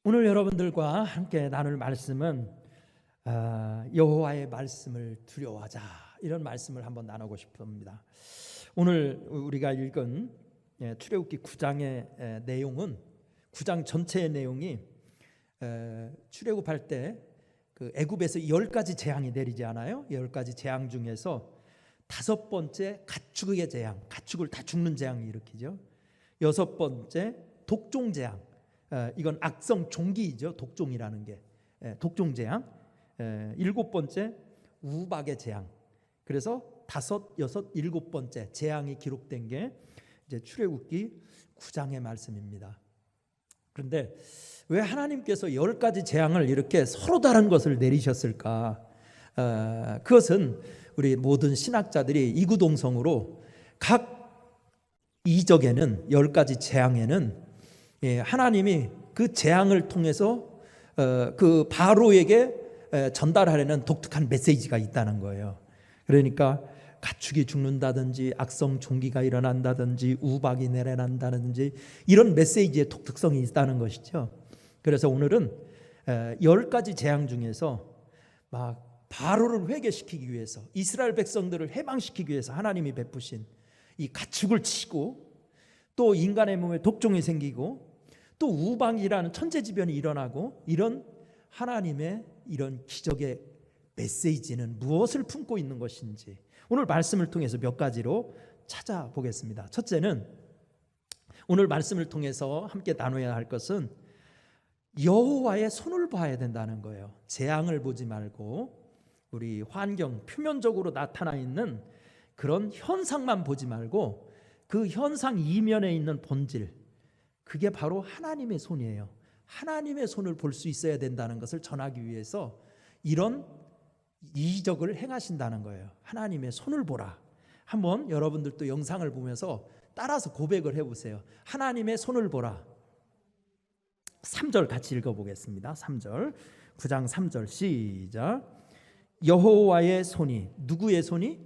오늘 여러분들과 함께 나눌 말씀은 여호와의 말씀을 두려워하자, 이런 말씀을 한번 나누고 싶습니다. 오늘 우리가 읽은 출애굽기 9장의 내용은, 9장 전체의 내용이 출애굽할 때 그 애굽에서 10가지 재앙이 내리지 않아요? 10가지 재앙 중에서 5번째 가축의 재앙, 가축을 다 죽는 재앙을 일으키죠. 6번째 독종 재앙, 이건 악성 종기이죠. 독종이라는 게 독종 재앙. 7번째 우박의 재앙. 그래서 5, 6, 7번째 재앙이 기록된 게 이제 출애굽기 9장의 말씀입니다. 그런데 왜 하나님께서 10가지 재앙을 이렇게 서로 다른 것을 내리셨을까? 그것은 우리 모든 신학자들이 이구동성으로 각 이적에는, 10가지 재앙에는 하나님이 그 재앙을 통해서 그 바로에게 전달하려는 독특한 메시지가 있다는 거예요. 그러니까 가축이 죽는다든지, 악성 종기가 일어난다든지, 우박이 내려난다든지, 이런 메시지의 독특성이 있다는 것이죠. 그래서 오늘은 10가지 재앙 중에서 막 바로를 회개시키기 위해서, 이스라엘 백성들을 해방시키기 위해서 하나님이 베푸신 이 가축을 치고, 또 인간의 몸에 독종이 생기고, 또 우박이라는 천재지변이 일어나고, 이런 하나님의 이런 기적의 메시지는 무엇을 품고 있는 것인지 오늘 말씀을 통해서 몇 가지로 찾아보겠습니다. 첫째는, 오늘 말씀을 통해서 함께 나눠야 할 것은 여호와의 손을 봐야 된다는 거예요. 재앙을 보지 말고 우리 환경, 표면적으로 나타나 있는 그런 현상만 보지 말고 그 현상 이면에 있는 본질, 그게 바로 하나님의 손이에요. 하나님의 손을 볼 수 있어야 된다는 것을 전하기 위해서 이런 이적을 행하신다는 거예요. 하나님의 손을 보라. 한번 여러분들도 영상을 보면서 따라서 고백을 해보세요. 하나님의 손을 보라. 3절 같이 읽어보겠습니다. 3절, 9장 3절 시작. 여호와의 손이, 누구의 손이?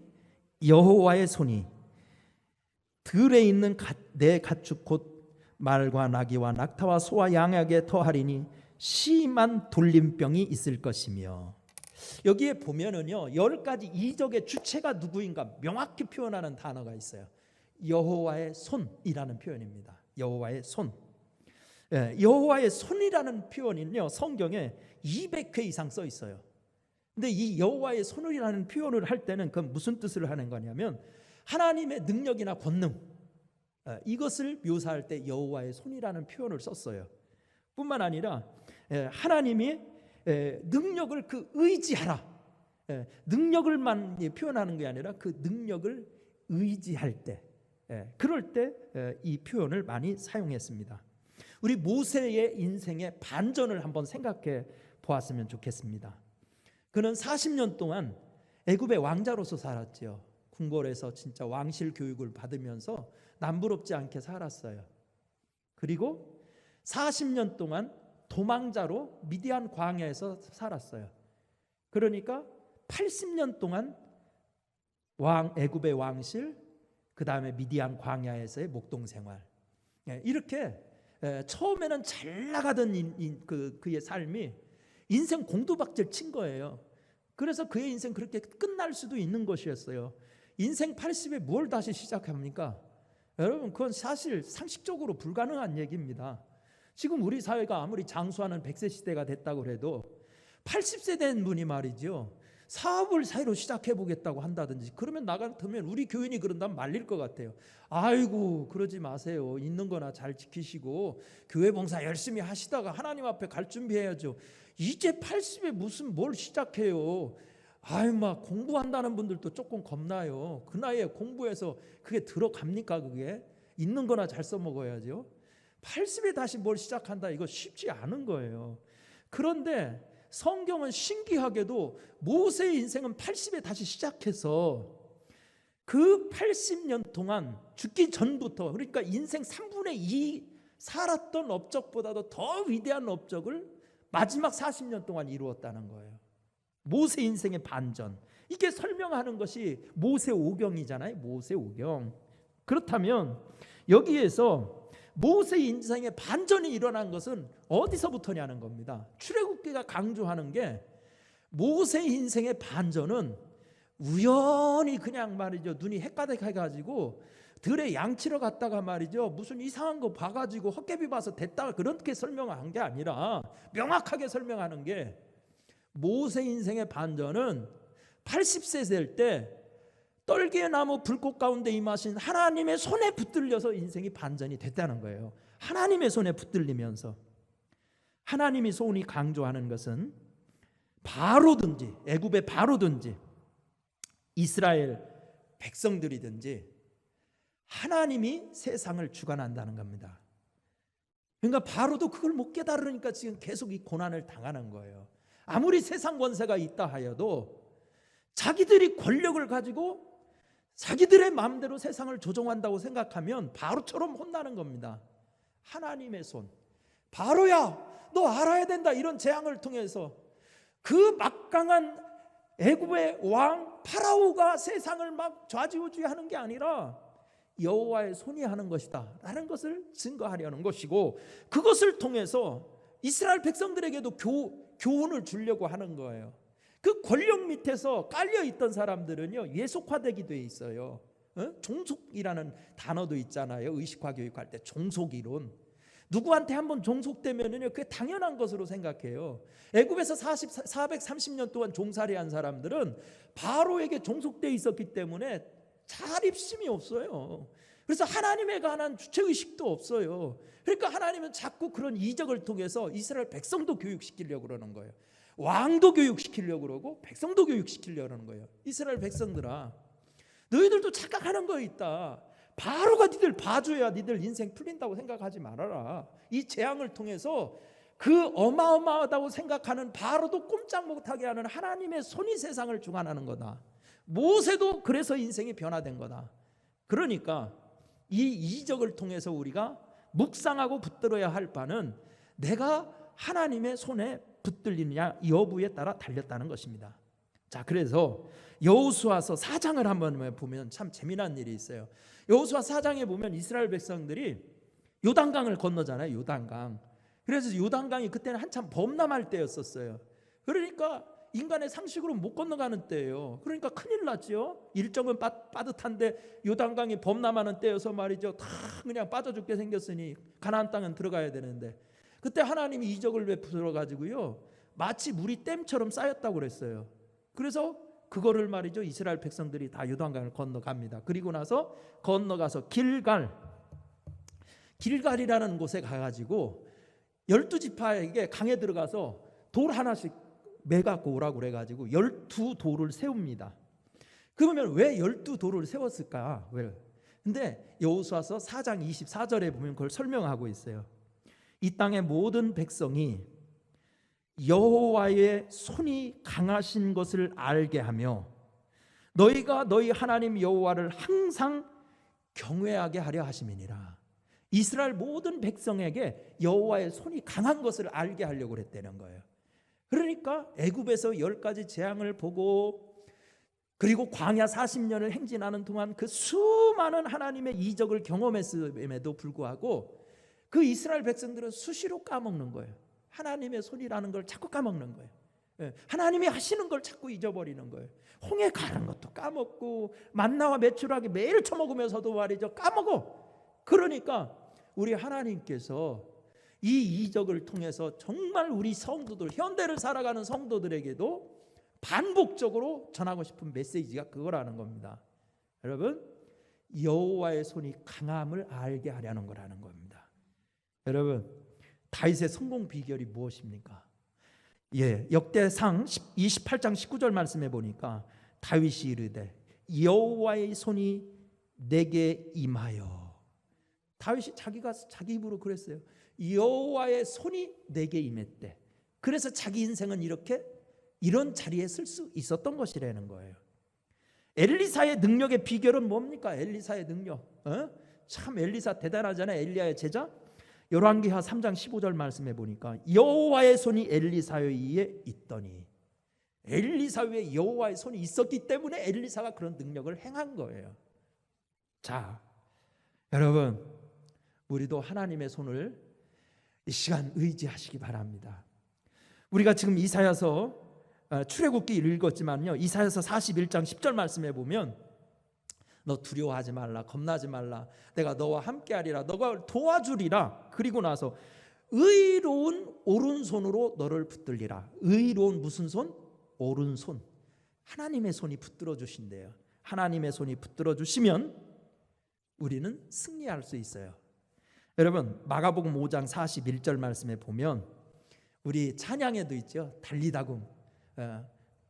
여호와의 손이 들에 있는 내 가축 곧 말과 나귀와 낙타와 소와 양에게 터하리니 심한 돌림병이 있을 것이며. 여기에 보면은요, 10가지 이적의 주체가 누구인가 명확히 표현하는 단어가 있어요. 여호와의 손이라는 표현입니다. 여호와의 손. 여호와의 손이라는 표현은요, 성경에 200회 이상 써 있어요. 근데 이 여호와의 손이라는 표현을 할 때는 그건 무슨 뜻을 하는 거냐면, 하나님의 능력이나 권능, 이것을 묘사할 때 여호와의 손이라는 표현을 썼어요. 뿐만 아니라 하나님이 능력을 그 의지하라, 능력을만 표현하는 게 아니라 그 능력을 의지할 때, 그럴 때 이 표현을 많이 사용했습니다. 우리 모세의 인생의 반전을 한번 생각해 보았으면 좋겠습니다. 그는 40년 동안 애굽의 왕자로서 살았죠. 궁궐에서 진짜 왕실 교육을 받으면서 남부럽지 않게 살았어요. 그리고 40년 동안 도망자로 미디안 광야에서 살았어요. 그러니까 80년 동안 애굽의 왕실, 그 다음에 미디안 광야에서의 목동 생활, 이렇게 처음에는 잘 나가던 그의 삶이 인생 공두박질 친 거예요. 그래서 그의 인생 그렇게 끝날 수도 있는 것이었어요. 인생 80에 뭘 다시 시작합니까? 여러분, 그건 사실 상식적으로 불가능한 얘기입니다. 지금 우리 사회가 아무리 장수하는 100세 시대가 됐다고 해도 80세 된 분이 말이죠, 사업을 새로 시작해보겠다고 한다든지 그러면 나 같으면, 우리 교인이 그런다면 말릴 것 같아요. 아이고, 그러지 마세요. 있는 거나 잘 지키시고 교회 봉사 열심히 하시다가 하나님 앞에 갈 준비해야죠. 이제 80에 무슨 뭘 시작해요. 아유, 막 공부한다는 분들도 조금 겁나요. 그 나이에 공부해서 그게 들어갑니까? 그게 있는 거나 잘 써먹어야죠. 80에 다시 뭘 시작한다, 이거 쉽지 않은 거예요. 그런데 성경은 신기하게도 모세의 인생은 80에 다시 시작해서 그 80년 동안 죽기 전부터, 그러니까 인생 3분의 2 살았던 업적보다도 더 위대한 업적을 마지막 40년 동안 이루었다는 거예요. 모세 인생의 반전, 이게 설명하는 것이 모세오경이잖아요. 모세오경. 그렇다면 여기에서 모세 인생의 반전이 일어난 것은 어디서부터냐는 겁니다. 출애굽기가 강조하는 게 모세 인생의 반전은 우연히 그냥 말이죠, 눈이 헷가득해가지고 들에 양치러 갔다가 말이죠, 무슨 이상한 거 봐가지고 헛개비 봐서 됐다, 그렇게 설명한 게 아니라 명확하게 설명하는 게, 모세 인생의 반전은 80세 될 때 떨기나무 불꽃 가운데 임하신 하나님의 손에 붙들려서 인생이 반전이 됐다는 거예요. 하나님의 손에 붙들리면서. 하나님이 소원이 강조하는 것은 바로든지 애굽의 바로든지 이스라엘 백성들이든지 하나님이 세상을 주관한다는 겁니다. 그러니까 바로도 그걸 못 깨달으니까 지금 계속 이 고난을 당하는 거예요. 아무리 세상 권세가 있다 하여도 자기들이 권력을 가지고 자기들의 마음대로 세상을 조종한다고 생각하면 바로처럼 혼나는 겁니다. 하나님의 손, 바로야 너 알아야 된다, 이런 재앙을 통해서 그 막강한 애굽의 왕 파라오가 세상을 막 좌지우지하는 게 아니라 여호와의 손이 하는 것이다 라는 것을 증거하려는 것이고, 그것을 통해서 이스라엘 백성들에게도 교훈을 주려고 하는 거예요. 그 권력 밑에서 깔려있던 사람들은요, 예속화되게 돼 있어요. 종속이라는 단어도 있잖아요. 의식화 교육할 때 종속이론. 누구한테 한번 종속되면은요, 그게 당연한 것으로 생각해요. 애굽에서 430년 동안 종살이한 사람들은 바로에게 종속돼 있었기 때문에 자립심이 없어요. 그래서 하나님에 관한 주체의식도 없어요. 그러니까 하나님은 자꾸 그런 이적을 통해서 이스라엘 백성도 교육시키려고 그러는 거예요. 왕도 교육시키려고 그러고 백성도 교육시키려고 하는 거예요. 이스라엘 백성들아, 너희들도 착각하는 거 있다. 바로가 니들 봐줘야 니들 인생 풀린다고 생각하지 말아라. 이 재앙을 통해서 그 어마어마하다고 생각하는 바로도 꼼짝 못하게 하는 하나님의 손이 세상을 주관하는 거다. 모세도 그래서 인생이 변화된 거다. 그러니까 이 이적을 통해서 우리가 묵상하고 붙들어야 할 바는 내가 하나님의 손에 붙들리느냐 여부에 따라 달렸다는 것입니다. 자, 그래서 여호수아서 4장을 한번 보면 참 재미난 일이 있어요. 여호수아 4장에 보면 이스라엘 백성들이 요단강을 건너잖아요. 요단강. 그래서 요단강이 그때는 한참 범람할 때였었어요. 그러니까 인간의 상식으로 못 건너가는 때예요. 그러니까 큰일 났죠. 일정은 빠듯한데 요단강이 범람하는 때여서 말이죠, 다 그냥 빠져 죽게 생겼으니 가나안 땅은 들어가야 되는데, 그때 하나님이 이적을 베풀어 가지고요, 마치 물이 댐처럼 쌓였다고 그랬어요. 그래서 그거를 말이죠, 이스라엘 백성들이 다 요단강을 건너갑니다. 그리고 나서 건너가서 길갈이라는 곳에 가가지고 12지파에게 강에 들어가서 돌 하나씩 매갖고 오라고 그래가지고 12돌을 세웁니다. 그러면 왜 12돌을 세웠을까? 왜? 근데 여호수아서 4장 24절에 보면 그걸 설명하고 있어요. 이 땅의 모든 백성이 여호와의 손이 강하신 것을 알게 하며 너희가 너희 하나님 여호와를 항상 경외하게 하려 하심이니라. 이스라엘 모든 백성에게 여호와의 손이 강한 것을 알게 하려고 그랬다는 거예요. 그러니까 애굽에서 10가지 재앙을 보고 그리고 광야 40년을 행진하는 동안 그 수많은 하나님의 이적을 경험했음에도 불구하고 그 이스라엘 백성들은 수시로 까먹는 거예요. 하나님의 손이라는 걸 자꾸 까먹는 거예요. 하나님이 하시는 걸 자꾸 잊어버리는 거예요. 홍해 가는 것도 까먹고 만나와 메추라기 매일 처먹으면서도 말이죠, 까먹어. 그러니까 우리 하나님께서 이 이적을 통해서 정말 우리 성도들, 현대를 살아가는 성도들에게도 반복적으로 전하고 싶은 메시지가 그거라는 겁니다. 여러분, 여호와의 손이 강함을 알게 하려는 거라는 겁니다. 여러분, 다윗의 성공 비결이 무엇입니까? 역대상 28장 19절 말씀해 보니까 다윗이 이르되 여호와의 손이 내게 임하여. 다윗이 자기 입으로 그랬어요. 여호와의 손이 내게 임했대. 그래서 자기 인생은 이런 자리에 쓸 수 있었던 것이라는 거예요. 엘리사의 능력의 비결은 뭡니까? 엘리사의 능력, 참 엘리사 대단하잖아요. 엘리야의 제자. 열왕기하 3장 15절 말씀해 보니까 여호와의 손이 엘리사 위에 있더니, 엘리사 위에 여호와의 손이 있었기 때문에 엘리사가 그런 능력을 행한 거예요. 자, 여러분, 우리도 하나님의 손을 이 시간 의지하시기 바랍니다. 우리가 지금 이사야서 출애굽기 읽었지만요, 이사야서 41장 10절 말씀에 보면 너 두려워하지 말라, 겁나지 말라, 내가 너와 함께하리라, 너가 도와주리라. 그리고 나서 의로운 오른손으로 너를 붙들리라. 의로운 무슨 손? 오른손. 하나님의 손이 붙들어 주신대요. 하나님의 손이 붙들어 주시면 우리는 승리할 수 있어요. 여러분, 마가복음 5장 41절 말씀에 보면 우리 찬양에도 있죠. 달리다굼,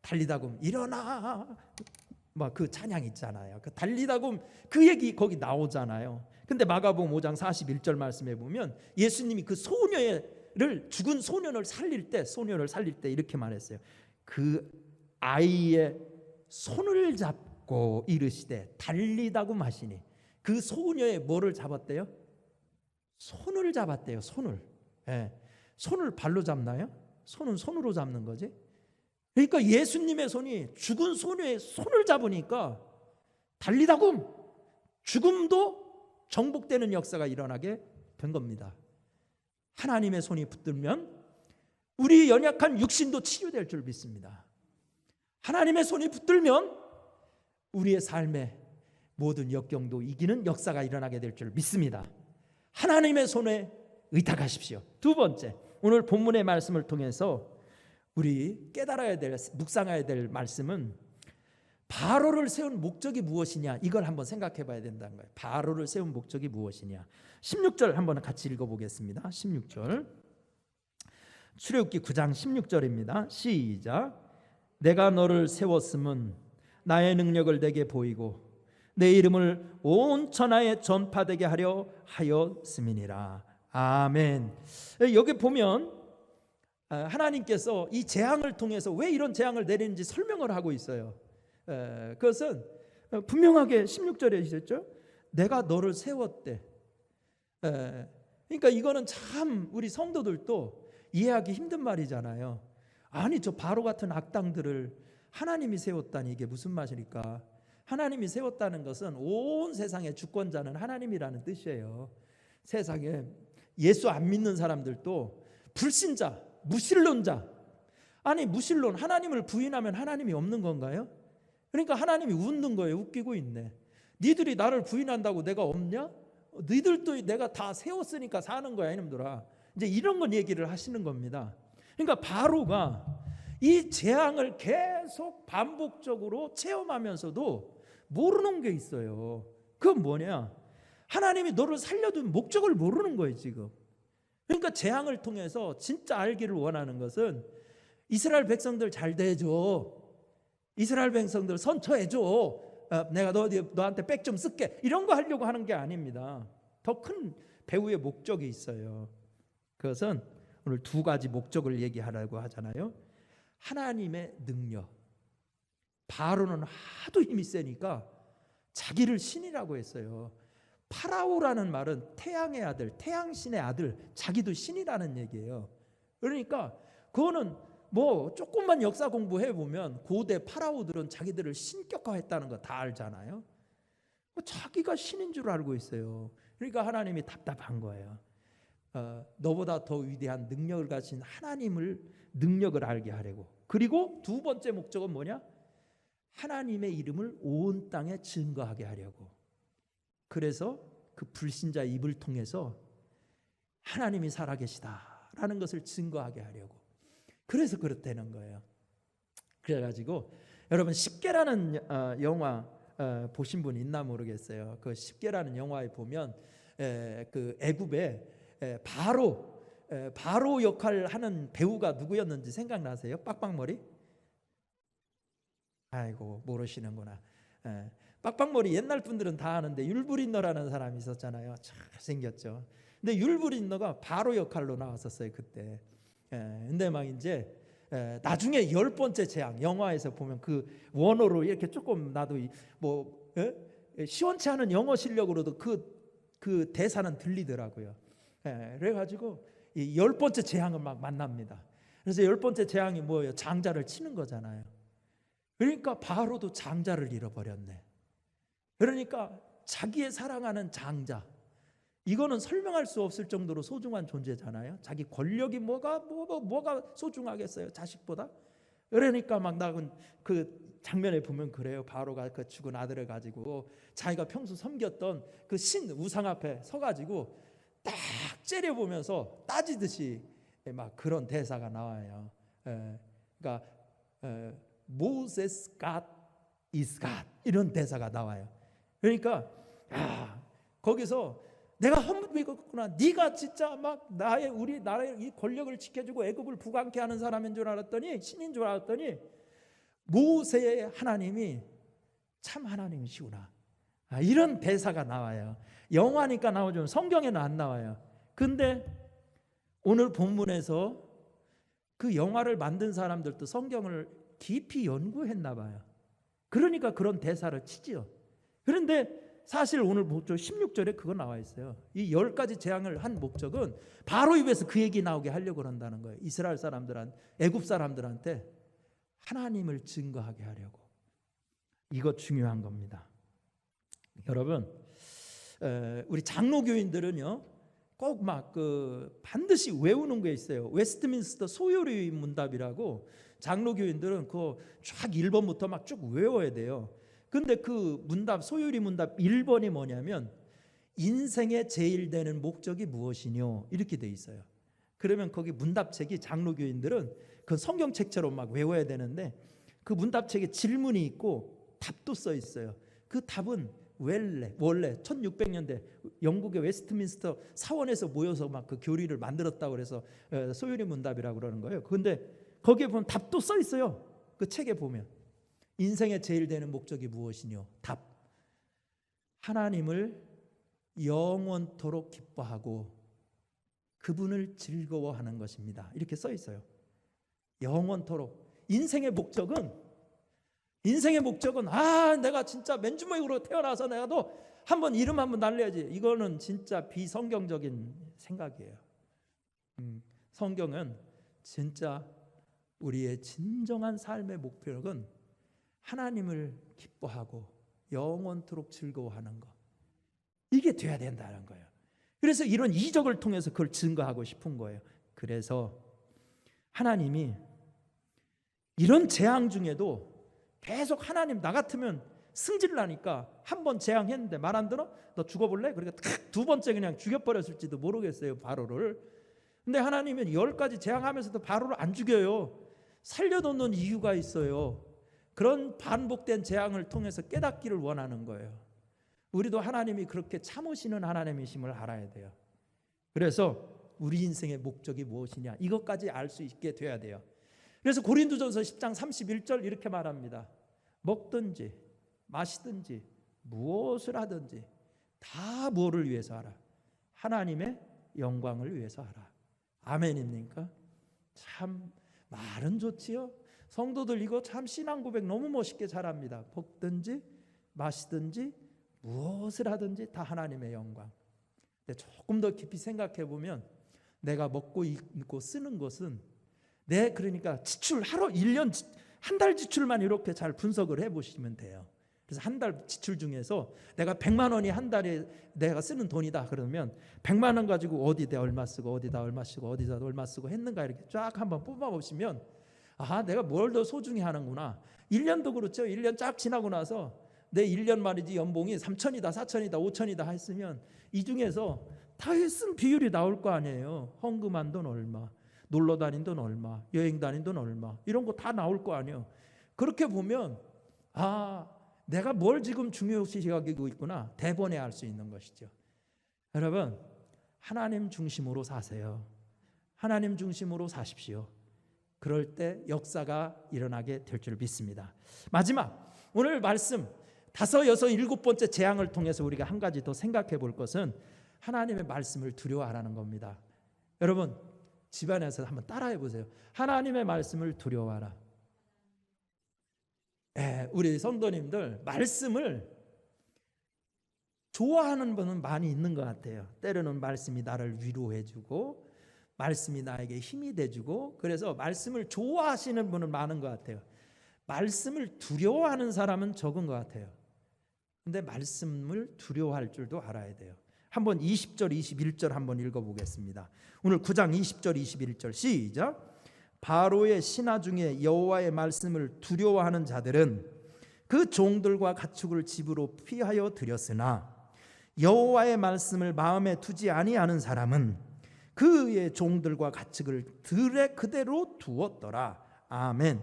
달리다굼 일어나, 막 그 찬양 있잖아요. 그 달리다굼 그 얘기 거기 나오잖아요. 근데 마가복음 5장 41절 말씀에 보면 예수님이 그 소녀를, 죽은 소년을 살릴 때 이렇게 말했어요. 그 아이의 손을 잡고 이르시되 달리다굼 하시니, 그 소녀의 뭐를 잡았대요? 손을 잡았대요. 손을. 손을 발로 잡나요? 손은 손으로 잡는 거지. 그러니까 예수님의 손이 죽은 소녀의 손을 잡으니까 달리다굼, 죽음도 정복되는 역사가 일어나게 된 겁니다. 하나님의 손이 붙들면 우리 연약한 육신도 치유될 줄 믿습니다. 하나님의 손이 붙들면 우리의 삶의 모든 역경도 이기는 역사가 일어나게 될 줄 믿습니다. 하나님의 손에 의탁하십시오. 두 번째, 오늘 본문의 말씀을 통해서 우리 깨달아야 될, 묵상해야 될 말씀은 바로를 세운 목적이 무엇이냐, 이걸 한번 생각해 봐야 된다는 거예요. 바로를 세운 목적이 무엇이냐. 16절 한번 같이 읽어보겠습니다. 16절, 출애굽기 9장 16절입니다. 시작. 내가 너를 세웠음은 나의 능력을 내게 보이고 내 이름을 온 천하에 전파되게 하려 하였음이니라. 아멘. 여기 보면 하나님께서 이 재앙을 통해서 왜 이런 재앙을 내리는지 설명을 하고 있어요. 그것은 분명하게 16절에 있었죠. 내가 너를 세웠대. 그러니까 이거는 참 우리 성도들도 이해하기 힘든 말이잖아요. 아니, 저 바로 같은 악당들을 하나님이 세웠다니 이게 무슨 말일까? 하나님이 세웠다는 것은 온 세상의 주권자는 하나님이라는 뜻이에요. 세상에 예수 안 믿는 사람들도 불신자, 무신론자. 아니, 무신론, 하나님을 부인하면 하나님이 없는 건가요? 그러니까 하나님이 웃는 거예요. 웃기고 있네. 니들이 나를 부인한다고 내가 없냐? 니들도 내가 다 세웠으니까 사는 거야 이놈들아. 이제 이런 건 얘기를 하시는 겁니다. 그러니까 바로가 이 재앙을 계속 반복적으로 체험하면서도 모르는 게 있어요. 그건 뭐냐? 하나님이 너를 살려둔 목적을 모르는 거예요 지금. 그러니까 재앙을 통해서 진짜 알기를 원하는 것은 이스라엘 백성들 잘 대해줘, 이스라엘 백성들 선처해줘, 내가 너한테 백 좀 쓸게, 이런 거 하려고 하는 게 아닙니다. 더 큰 배후의 목적이 있어요. 그것은 오늘 두 가지 목적을 얘기하려고 하잖아요. 하나님의 능력. 바로는 하도 힘이 세니까 자기를 신이라고 했어요. 파라오라는 말은 태양의 아들, 태양신의 아들, 자기도 신이라는 얘기예요. 그러니까 그거는 뭐 조금만 역사 공부해 보면 고대 파라오들은 자기들을 신격화했다는 거 다 알잖아요. 자기가 신인 줄 알고 있어요. 그러니까 하나님이 답답한 거예요. 너보다 더 위대한 능력을 가진 하나님을, 능력을 알게 하려고. 그리고 두 번째 목적은 뭐냐? 하나님의 이름을 온 땅에 증거하게 하려고. 그래서 그 불신자 입을 통해서 하나님이 살아계시다라는 것을 증거하게 하려고. 그래서 그렇다는 거예요. 그래가지고 여러분, 십계라는 영화 보신 분 있나 모르겠어요. 그 십계라는 영화에 보면 그 애굽에 바로 역할을 하는 배우가 누구였는지 생각나세요? 빡빡머리? 아이고, 모르시는구나. 빡빡머리 옛날 분들은 다 아는데, 율브린너라는 사람이 있었잖아요. 잘생겼죠. 근데 율브린너가 바로 역할로 나왔었어요 그때. 근데 막 이제 나중에 10번째 재앙, 영화에서 보면 그 원어로 이렇게 조금 나도 뭐 시원치 않은 영어 실력으로도 그 대사는 들리더라고요. 그래가지고 이 10번째 재앙을 막 만납니다. 그래서 10번째 재앙이 뭐예요? 장자를 치는 거잖아요. 그러니까 바로도 장자를 잃어버렸네. 그러니까 자기의 사랑하는 장자, 이거는 설명할 수 없을 정도로 소중한 존재잖아요. 자기 권력이 뭐가 소중하겠어요, 자식보다? 그러니까 막 나는 그 장면에 보면 그래요. 바로가 그 죽은 아들을 가지고 자기가 평소 섬겼던 그 신 우상 앞에 서가지고 딱 째려보면서 따지듯이 막 그런 대사가 나와요. 그러니까 Moses God is God 이런 대사가 나와요. 그러니까 거기서 내가 헛먹었구나. 네가 진짜 막 우리 나라의 이 권력을 지켜주고 애굽을 부강케 하는 사람인 줄 알았더니, 신인 줄 알았더니 모세의 하나님이 참 하나님이시구나. 이런 대사가 나와요. 영화니까 나오죠. 성경에는 안 나와요. 근데 오늘 본문에서 그 영화를 만든 사람들도 성경을 깊이 연구했나 봐요. 그러니까 그런 대사를 치지요. 그런데 사실 오늘 16절에 그거 나와 있어요. 이 10가지 재앙을 한 목적은 바로 입에서 그 얘기 나오게 하려고 그런다는 거예요. 이스라엘 사람들한테, 애굽 사람들한테 하나님을 증거하게 하려고. 이거 중요한 겁니다. 여러분, 우리 장로교인들은요, 꼭 막 반드시 외우는 게 있어요. 웨스트민스터 소요리 문답이라고 장로교인들은 그거 쫙 1번부터 막 쭉 외워야 돼요. 근데 그 문답, 소요리 문답 1번이 뭐냐면 인생의 제일 되는 목적이 무엇이뇨? 이렇게 돼 있어요. 그러면 거기 문답책이 장로교인들은 그 성경책처럼 막 외워야 되는데 그 문답책에 질문이 있고 답도 써 있어요. 그 답은 원래 1600년대 영국의 웨스트민스터 사원에서 모여서 막 그 교리를 만들었다고 그래서 소요리 문답이라고 그러는 거예요. 그런데 거기에 보면 답도 써 있어요. 그 책에 보면 인생의 제일 되는 목적이 무엇이뇨? 답. 하나님을 영원토록 기뻐하고 그분을 즐거워하는 것입니다. 이렇게 써 있어요. 영원토록. 인생의 목적은 내가 진짜 맨주먹으로 태어나서 내가 또 이름 한번 날려야지. 이거는 진짜 비성경적인 생각이에요. 성경은 진짜 우리의 진정한 삶의 목표는 하나님을 기뻐하고 영원토록 즐거워하는 것. 이게 돼야 된다는 거예요. 그래서 이런 이적을 통해서 그걸 증거하고 싶은 거예요. 그래서 하나님이 이런 재앙 중에도 계속 하나님, 나 같으면 승질 나니까 한 번 재앙했는데 말 안 들어? 너 죽어볼래? 그러니까 두 번째 그냥 죽여버렸을지도 모르겠어요, 바로를. 근데 하나님은 10가지 재앙하면서도 바로를 안 죽여요. 살려놓는 이유가 있어요. 그런 반복된 재앙을 통해서 깨닫기를 원하는 거예요. 우리도 하나님이 그렇게 참으시는 하나님이심을 알아야 돼요. 그래서 우리 인생의 목적이 무엇이냐, 이것까지 알 수 있게 돼야 돼요. 그래서 고린도전서 10장 31절 이렇게 말합니다. 먹든지 마시든지 무엇을 하든지 다 뭐를 위해서 하라? 하나님의 영광을 위해서 하라. 아멘입니까? 참 말은 좋지요. 성도들 이거 참 신앙 고백 너무 멋있게 잘합니다. 먹든지 마시든지 무엇을 하든지 다 하나님의 영광. 근데 조금 더 깊이 생각해 보면 내가 먹고 입고 쓰는 것은 그러니까 지출 하루 1년 한 달 지출만 이렇게 잘 분석을 해 보시면 돼요. 그래서 한 달 지출 중에서 내가 100만 원이 한 달에 내가 쓰는 돈이다 그러면 100만 원 가지고 어디다 얼마 쓰고 어디다 얼마 쓰고 어디다 얼마 쓰고 했는가 이렇게 쫙 한번 뽑아 보시면 내가 뭘 더 소중히 하는구나. 1년도 그렇죠. 1년 쫙 지나고 나서 내 1년 말이지 연봉이 3천이다 4천이다 5천이다 했으면 이 중에서 다 쓴 비율이 나올 거 아니에요. 헌금한 돈 얼마, 놀러 다닌 돈 얼마, 여행 다닌 돈 얼마, 이런 거 다 나올 거 아니에요. 그렇게 보면 내가 뭘 지금 중요시 여기고 있구나, 대번에 알 수 있는 것이죠. 여러분, 하나님 중심으로 사세요. 하나님 중심으로 사십시오. 그럴 때 역사가 일어나게 될 줄 믿습니다. 마지막, 오늘 말씀 5, 6, 7번째 재앙을 통해서 우리가 한 가지 더 생각해 볼 것은 하나님의 말씀을 두려워하라는 겁니다. 여러분, 집안에서 한번 따라해 보세요. 하나님의 말씀을 두려워하라. 우리 성도님들 말씀을 좋아하는 분은 많이 있는 것 같아요. 때로는 말씀이 나를 위로해주고 말씀이 나에게 힘이 돼주고, 그래서 말씀을 좋아하시는 분은 많은 것 같아요. 말씀을 두려워하는 사람은 적은 것 같아요. 근데 말씀을 두려워할 줄도 알아야 돼요. 한번 20절 21절 한번 읽어보겠습니다. 오늘 9장 20절 21절 시작. 바로의 신하 중에 여호와의 말씀을 두려워하는 자들은 그 종들과 가축을 집으로 피하여 들였으나 여호와의 말씀을 마음에 두지 아니하는 사람은 그의 종들과 가축을 들에 그대로 두었더라. 아멘.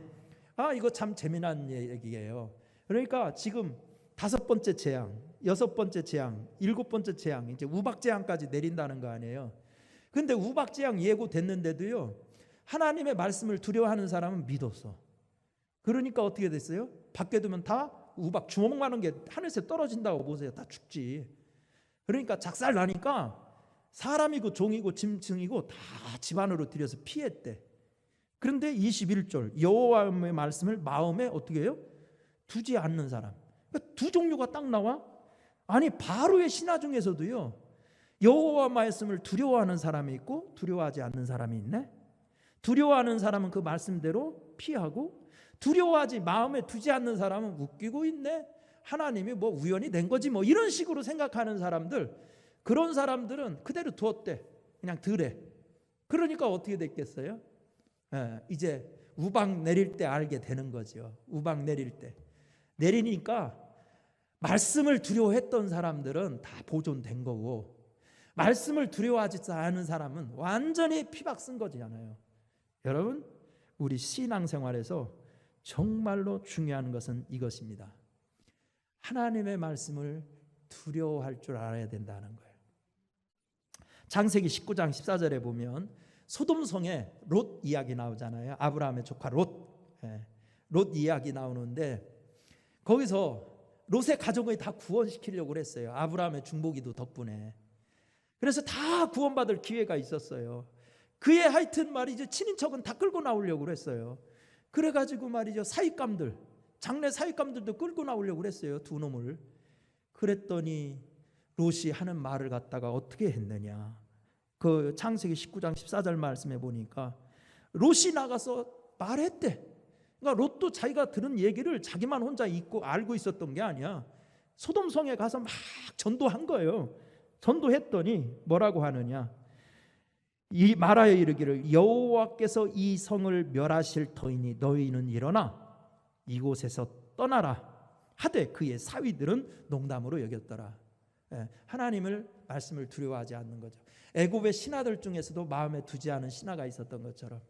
이거 참 재미난 얘기예요. 그러니까 지금 5번째 재앙, 6번째 재앙, 7번째 재앙, 이제 우박 재앙까지 내린다는 거 아니에요. 근데 우박 재앙 예고됐는데도요, 하나님의 말씀을 두려워하는 사람은 믿었어. 그러니까 어떻게 됐어요? 밖에 두면 다 우박 주먹 많은 게 하늘에서 떨어진다고 보세요. 다 죽지. 그러니까 작살 나니까 사람이고 종이고 짐승이고 다 집 안으로 들여서 피했대. 그런데 21절 여호와의 말씀을 마음에 어떻게 해요? 두지 않는 사람. 그러니까 두 종류가 딱 나와. 아니 바로의 신하 중에서도요, 여호와 말씀을 두려워하는 사람이 있고 두려워하지 않는 사람이 있네. 두려워하는 사람은 그 말씀대로 피하고, 두려워하지 마음에 두지 않는 사람은 웃기고 있네. 하나님이 뭐 우연히 된 거지 뭐 이런 식으로 생각하는 사람들, 그런 사람들은 그대로 두었대. 그냥 들에. 그러니까 어떻게 됐겠어요? 이제 우박 내릴 때 알게 되는 거죠. 우박 내릴 때 내리니까 말씀을 두려워했던 사람들은 다 보존된 거고, 말씀을 두려워하지 않은 사람은 완전히 피박 쓴 거잖아요. 여러분, 우리 신앙생활에서 정말로 중요한 것은 이것입니다. 하나님의 말씀을 두려워할 줄 알아야 된다는 거예요. 창세기 19장 14절에 보면 소돔성에 롯 이야기 나오잖아요. 아브라함의 조카 롯, 롯 이야기 나오는데 거기서 롯의 가족을 다 구원시키려고 그랬어요. 아브라함의 중보기도 덕분에. 그래서 다 구원받을 기회가 있었어요. 그의 하여튼 말이죠, 친인척은 다 끌고 나오려고 그랬어요. 그래가지고 말이죠, 사익감들, 장래 사익감들도 끌고 나오려고 그랬어요. 두 놈을. 그랬더니 롯이 하는 말을 갖다가 어떻게 했느냐, 그 창세기 19장 14절 말씀에 보니까 롯이 나가서 말했대. 그러니까 롯도 자기가 들은 얘기를 자기만 혼자 잊고 알고 있었던 게 아니야. 소돔성에 가서 막 전도한 거예요. 전도했더니 뭐라고 하느냐, 이 말하여 이르기를 여호와께서 이 성을 멸하실 터이니 너희는 일어나 이곳에서 떠나라 하되 그의 사위들은 농담으로 여겼더라. 하나님을 말씀을 두려워하지 않는 거죠. 애굽의 신하들 중에서도 마음에 두지 않은 신하가 있었던 것처럼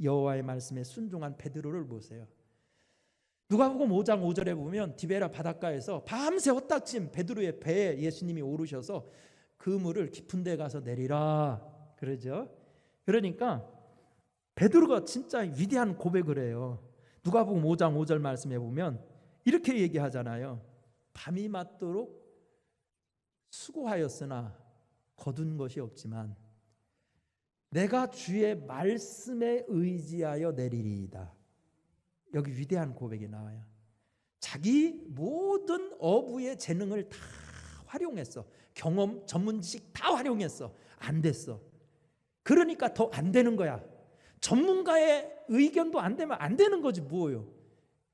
여호와의 말씀에 순종한 베드로를 보세요. 누가복음 5장 5절에 보면 디베라 바닷가에서 밤새 헛닥친 베드로의 배에 예수님이 오르셔서 그물을 깊은 데 가서 내리라 그러죠. 그러니까 베드로가 진짜 위대한 고백을 해요. 누가복음 5장 5절 말씀에 보면 이렇게 얘기하잖아요. 밤이 맞도록 수고하였으나 거둔 것이 없지만 내가 주의 말씀에 의지하여 내리리이다. 여기 위대한 고백이 나와요. 자기 모든 어부의 재능을 다 활용했어. 경험, 전문 지식 다 활용했어. 안 됐어. 그러니까 더 안 되는 거야. 전문가의 의견도 안 되면 안 되는 거지 뭐예요.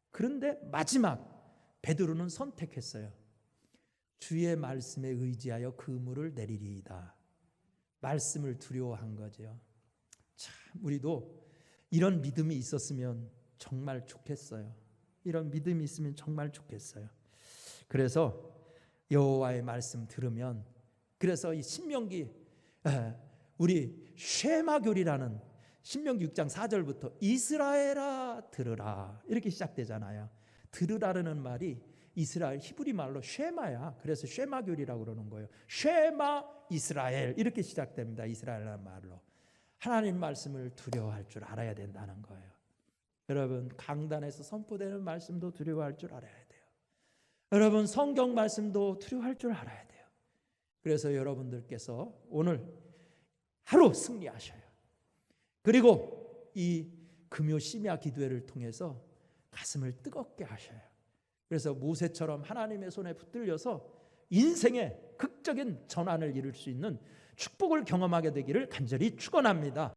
그런데 마지막 베드로는 선택했어요. 주의 말씀에 의지하여 그물을 내리리이다. 말씀을 두려워한 거죠. 참 우리도 이런 믿음이 있었으면 정말 좋겠어요. 이런 믿음이 있으면 정말 좋겠어요. 그래서 여호와의 말씀 들으면, 그래서 이 신명기 우리 쉐마교리라는 신명기 6장 4절부터 이스라엘아 들으라 이렇게 시작되잖아요. 들으라는 말이 이스라엘 히브리 말로 쉐마야. 그래서 쉐마교리라고 그러는 거예요. 쉐마 이스라엘 이렇게 시작됩니다. 이스라엘이라는 말로. 하나님 말씀을 두려워할 줄 알아야 된다는 거예요. 여러분, 강단에서 선포되는 말씀도 두려워할 줄 알아야 돼요. 여러분, 성경 말씀도 두려워할 줄 알아야 돼요. 그래서 여러분들께서 오늘 하루 승리하셔요. 그리고 이 금요 심야 기도회를 통해서 가슴을 뜨겁게 하셔요. 그래서 모세처럼 하나님의 손에 붙들려서 인생의 극적인 전환을 이룰 수 있는 축복을 경험하게 되기를 간절히 축원합니다.